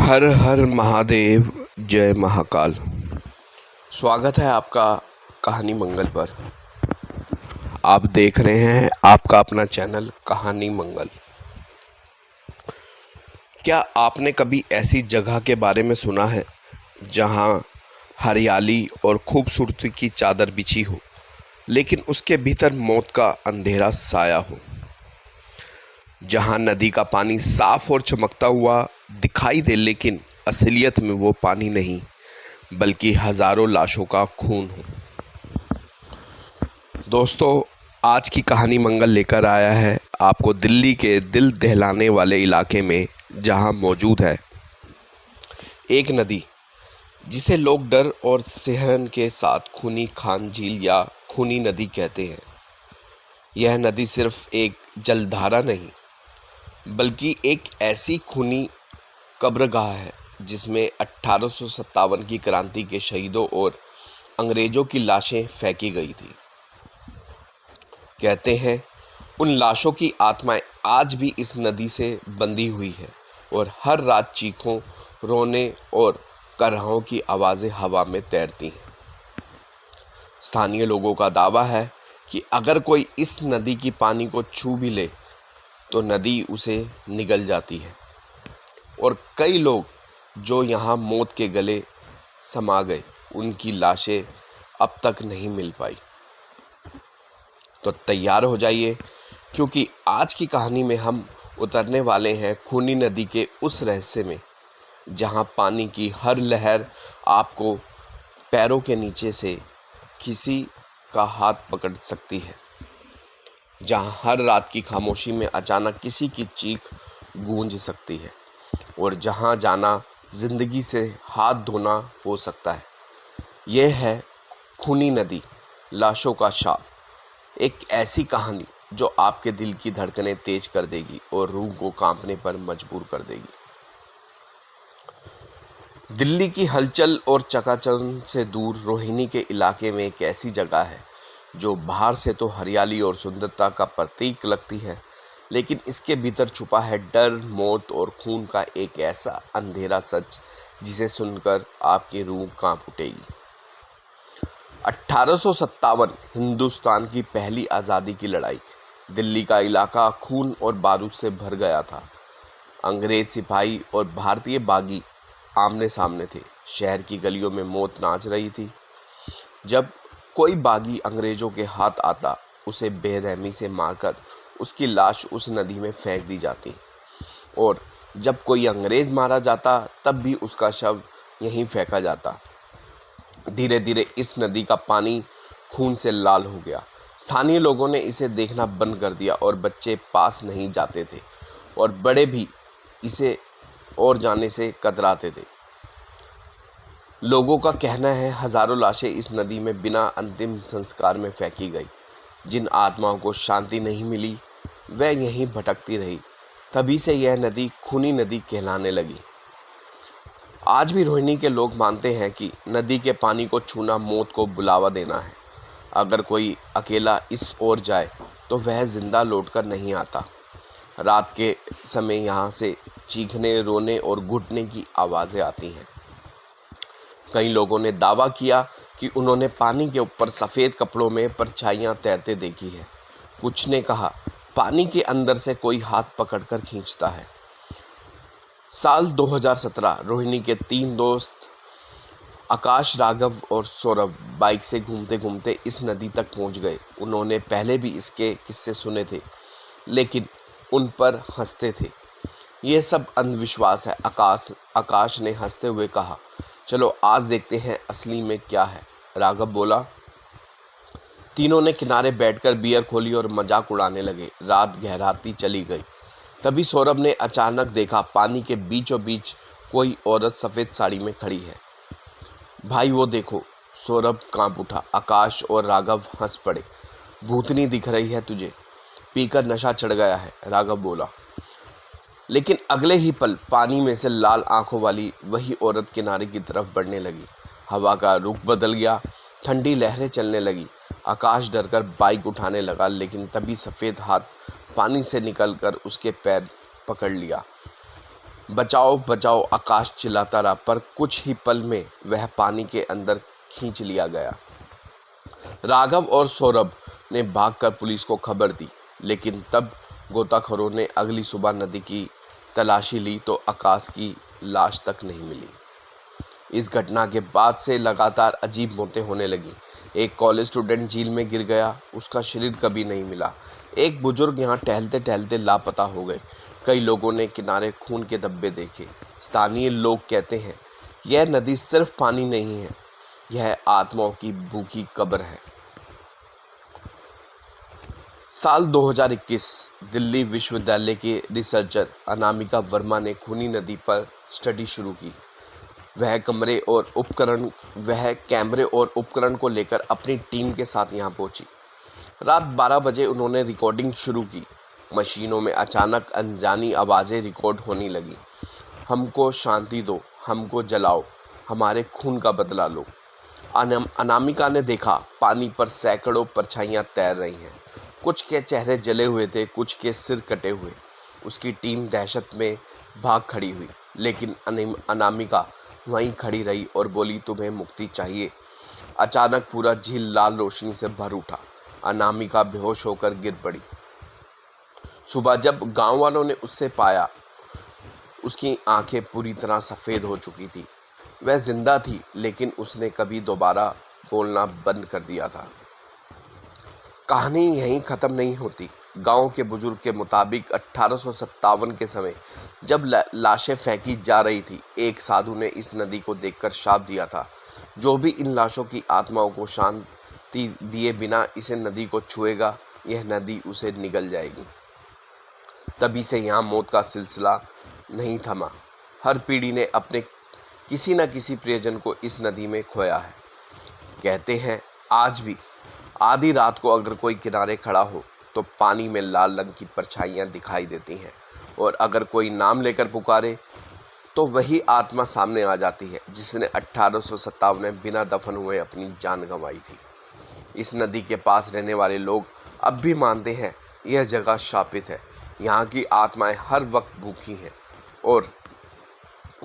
हर हर महादेव, जय महाकाल। स्वागत है आपका कहानी मंगल पर। आप देख रहे हैं आपका अपना चैनल कहानी मंगल। क्या आपने कभी ऐसी जगह के बारे में सुना है जहां हरियाली और खूबसूरती की चादर बिछी हो, लेकिन उसके भीतर मौत का अंधेरा साया हो? जहां नदी का पानी साफ और चमकता हुआ दिखाई दे, लेकिन असलियत में वो पानी नहीं बल्कि हजारों लाशों का खून हो। दोस्तों, आज की कहानी मंगल लेकर आया है आपको दिल्ली के दिल दहलाने वाले इलाके में, जहां मौजूद है एक नदी जिसे लोग डर और सिहरन के साथ खूनी खान झील या खूनी नदी कहते हैं। यह नदी सिर्फ एक जलधारा नहीं बल्कि एक ऐसी खूनी कब्रगाह है जिसमें 1857 की क्रांति के शहीदों और अंग्रेजों की लाशें फेंकी गई थी। कहते हैं उन लाशों की आत्माएं आज भी इस नदी से बंधी हुई है और हर रात चीखों, रोने और करहाओं की आवाज़ें हवा में तैरती हैं। स्थानीय लोगों का दावा है कि अगर कोई इस नदी की पानी को छू भी ले तो नदी उसे निगल जाती है और कई लोग जो यहाँ मौत के गले समा गए, उनकी लाशें अब तक नहीं मिल पाई। तो तैयार हो जाइए, क्योंकि आज की कहानी में हम उतरने वाले हैं खूनी नदी के उस रहस्य में जहाँ पानी की हर लहर आपको पैरों के नीचे से किसी का हाथ पकड़ सकती है, जहाँ हर रात की खामोशी में अचानक किसी की चीख गूंज सकती है और जहाँ जाना जिंदगी से हाथ धोना हो सकता है। यह है खूनी नदी, लाशों का शाप। एक ऐसी कहानी जो आपके दिल की धड़कनें तेज कर देगी और रूह को कांपने पर मजबूर कर देगी। दिल्ली की हलचल और चकाचौंध से दूर रोहिणी के इलाके में एक ऐसी जगह है जो बाहर से तो हरियाली और सुंदरता का प्रतीक लगती है, लेकिन इसके भीतर छुपा है डर, मौत और खून का एक ऐसा अंधेरा सच जिसे सुनकर आपकी रूह कांप उठेगी। 1857 हिंदुस्तान की पहली आज़ादी की लड़ाई। दिल्ली का इलाका खून और बारूद से भर गया था। अंग्रेज सिपाही और भारतीय बागी आमने सामने थे। शहर की गलियों में मौत नाच रही थी। जब कोई बागी अंग्रेजों के हाथ आता, उसे बेरहमी से मारकर उसकी लाश उस नदी में फेंक दी जाती, और जब कोई अंग्रेज मारा जाता तब भी उसका शव यहीं फेंका जाता। धीरे धीरे इस नदी का पानी खून से लाल हो गया। स्थानीय लोगों ने इसे देखना बंद कर दिया और बच्चे पास नहीं जाते थे और बड़े भी इसे और जाने से कतराते थे। लोगों का कहना है हजारों लाशें इस नदी में बिना अंतिम संस्कार में फेंकी गई। जिन आत्माओं को शांति नहीं मिली वह यहीं भटकती रही। तभी से यह नदी खूनी नदी कहलाने लगी। आज भी रोहिणी के लोग मानते हैं कि नदी के पानी को छूना मौत को बुलावा देना है। अगर कोई अकेला इस ओर जाए तो वह जिंदा लौटकर नहीं आता। रात के समय यहाँ से चीखने, रोने और घुटने की आवाज़ें आती हैं। कई लोगों ने दावा किया कि उन्होंने पानी के ऊपर सफ़ेद कपड़ों में परछाइयाँ तैरते देखी है। कुछ ने कहा पानी के अंदर से कोई हाथ पकड़कर खींचता है। साल 2017 रोहिणी के 3 दोस्त आकाश, राघव और सौरभ बाइक से घूमते घूमते इस नदी तक पहुंच गए। उन्होंने पहले भी इसके किस्से सुने थे, लेकिन उन पर हंसते थे। यह सब अंधविश्वास है। आकाश ने हंसते हुए कहा, चलो आज देखते हैं असली में क्या है। राघव बोला। तीनों ने किनारे बैठकर बियर खोली और मजाक उड़ाने लगे। रात गहराती चली गई। तभी सौरभ ने अचानक देखा पानी के बीचों बीच कोई औरत सफ़ेद साड़ी में खड़ी है। भाई वो देखो। सौरभ कांप उठा। आकाश और राघव हंस पड़े। भूतनी दिख रही है तुझे, पीकर नशा चढ़ गया है, राघव बोला। लेकिन अगले ही पल पानी में से लाल आंखों वाली वही औरत किनारे की तरफ बढ़ने लगी। हवा का रुख बदल गया। ठंडी लहरें चलने लगी। आकाश डरकर बाइक उठाने लगा, लेकिन तभी सफ़ेद हाथ पानी से निकलकर उसके पैर पकड़ लिया। बचाओ बचाओ आकाश चिल्लाता रहा, पर कुछ ही पल में वह पानी के अंदर खींच लिया गया। राघव और सौरभ ने भागकर पुलिस को खबर दी, लेकिन तब गोताखोरों ने अगली सुबह नदी की तलाशी ली तो आकाश की लाश तक नहीं मिली। इस घटना के बाद से लगातार अजीब मौतें होने लगी। एक कॉलेज स्टूडेंट झील में गिर गया, उसका शरीर कभी नहीं मिला। एक बुजुर्ग यहाँ टहलते टहलते लापता हो गए। कई लोगों ने किनारे खून के धब्बे देखे। स्थानीय लोग कहते हैं यह नदी सिर्फ पानी नहीं है, यह आत्माओं की भूखी कब्र है। साल 2021 दिल्ली विश्वविद्यालय के रिसर्चर अनामिका वर्मा ने खूनी नदी पर स्टडी शुरू की। वह कैमरे और उपकरण को लेकर अपनी टीम के साथ यहाँ पहुंची। रात 12 बजे उन्होंने रिकॉर्डिंग शुरू की। मशीनों में अचानक अनजानी आवाज़ें रिकॉर्ड होने लगी। हमको शांति दो, हमको जलाओ, हमारे खून का बदला लो। अनामिका ने देखा पानी पर सैकड़ों परछाइयाँ तैर रही हैं। कुछ के चेहरे जले हुए थे, कुछ के सिर कटे हुए। उसकी टीम दहशत में भाग खड़ी हुई, लेकिन अनामिका वहीं खड़ी रही और बोली, तुम्हें मुक्ति चाहिए। अचानक पूरा झील लाल रोशनी से भर उठा। अनामिका बेहोश होकर गिर पड़ी। सुबह जब गांव वालों ने उससे पाया, उसकी आंखें पूरी तरह सफ़ेद हो चुकी थी। वह जिंदा थी, लेकिन उसने कभी दोबारा बोलना बंद कर दिया था। कहानी यहीं ख़त्म नहीं होती। गांव के बुजुर्ग के मुताबिक 1857 के समय जब लाशें फेंकी जा रही थी, एक साधु ने इस नदी को देखकर शाप दिया था, जो भी इन लाशों की आत्माओं को शांति दिए बिना इसे नदी को छुएगा, यह नदी उसे निगल जाएगी। तभी से यहाँ मौत का सिलसिला नहीं थमा। हर पीढ़ी ने अपने किसी न किसी प्रियजन को इस नदी में खोया है। कहते हैं आज भी आधी रात को अगर कोई किनारे खड़ा हो तो पानी में लाल रंग की परछाइयाँ दिखाई देती हैं, और अगर कोई नाम लेकर पुकारे तो वही आत्मा सामने आ जाती है जिसने 1857 में बिना दफन हुए अपनी जान गंवाई थी। इस नदी के पास रहने वाले लोग अब भी मानते हैं यह जगह शापित है। यहाँ की आत्माएं हर वक्त भूखी हैं, और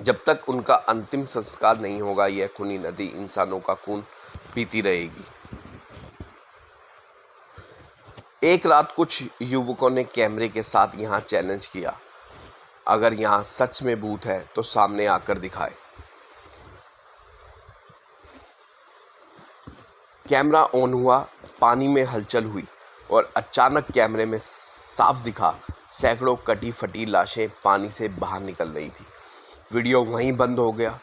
जब तक उनका अंतिम संस्कार नहीं होगा, यह खूनी नदी इंसानों का खून पीती रहेगी। एक रात कुछ युवकों ने कैमरे के साथ यहाँ चैलेंज किया, अगर यहाँ सच में भूत है तो सामने आकर दिखाए। कैमरा ऑन हुआ, पानी में हलचल हुई और अचानक कैमरे में साफ दिखा सैकड़ों कटी फटी लाशें पानी से बाहर निकल रही थी। वीडियो वहीं बंद हो गया।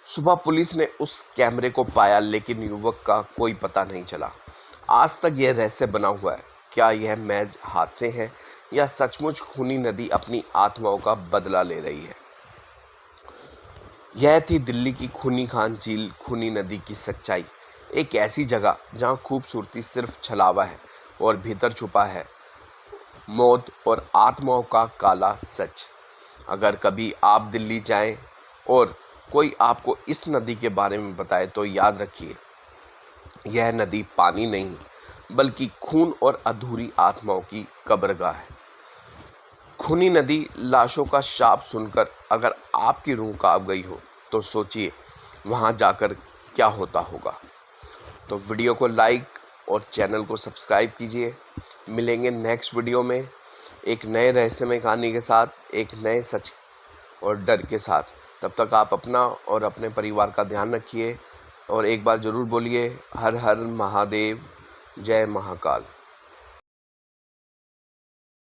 सुबह पुलिस ने उस कैमरे को पाया, लेकिन युवक का कोई पता नहीं चला। आज तक यह रहस्य बना हुआ है, क्या यह महज हादसे हैं या सचमुच खूनी नदी अपनी आत्माओं का बदला ले रही है। यह थी दिल्ली की खूनी खान झील, खूनी नदी की सच्चाई। एक ऐसी जगह जहां खूबसूरती सिर्फ छलावा है और भीतर छुपा है मौत और आत्माओं का काला सच। अगर कभी आप दिल्ली जाएं और कोई आपको इस नदी के बारे में बताए तो याद रखिए, यह नदी पानी नहीं बल्कि खून और अधूरी आत्माओं की कब्रगाह है। खूनी नदी लाशों का शाप सुनकर अगर आपकी रूह कांप गई हो तो सोचिए वहाँ जाकर क्या होता होगा। तो वीडियो को लाइक और चैनल को सब्सक्राइब कीजिए। मिलेंगे नेक्स्ट वीडियो में एक नए रहस्यमय कहानी के साथ, एक नए सच और डर के साथ। तब तक आप अपना और अपने परिवार का ध्यान रखिए और एक बार ज़रूर बोलिए हर हर महादेव, जय महाकाल।